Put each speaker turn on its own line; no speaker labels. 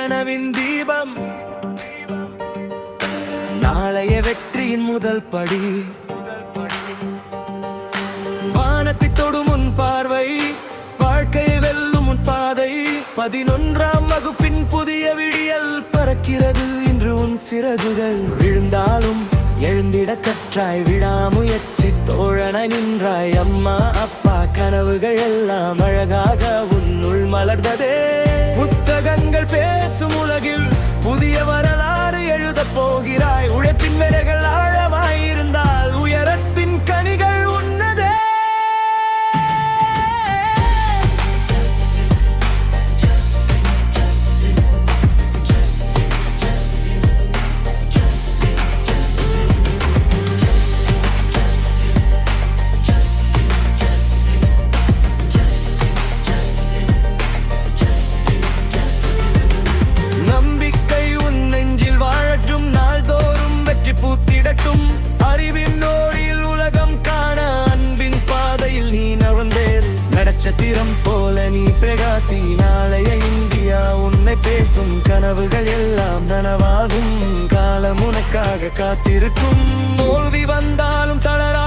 கனவின் தீபம். நாளைய வெற்றியின் முதல் படி. வானத்தை தொடும் உன் பார்வை, வாழ்க்கையை வெல்லும் உன் பாதை. 11ஆம் வகுப்பின் புதிய விடியல் பறக்கிறது இன்று உன் சிறகுகள். விழுந்தாலும் எழுந்திட கற்றாய், விடாமுயற்சி தோழனாய் நின்றாய். அம்மா அப்பா கனவுகள் எல்லாம் அழகாக உன்னுள் மலர்ந்ததே. புத்தகங்கள் பேசும் உலகில் புதிய வரலாறு எழுதப் போகிறாய். உழைப்பின் வேர்கள் ஆழமாயிருந்தால் உயரத்தின் கனிகள் உன்னதே. அறிவின் நோடியில் உலகம் காண, அன்பின் பாதையில் நீ நடந்தேறு. நட்சத்திரம் போல நீ பிரகாசி. நாளைய இந்தியா உன்னை பேசும். கனவுகள் எல்லாம் நனவாகும். காலம் உனக்காக காத்திருக்கும். தோல்வி வந்தாலும் தளரா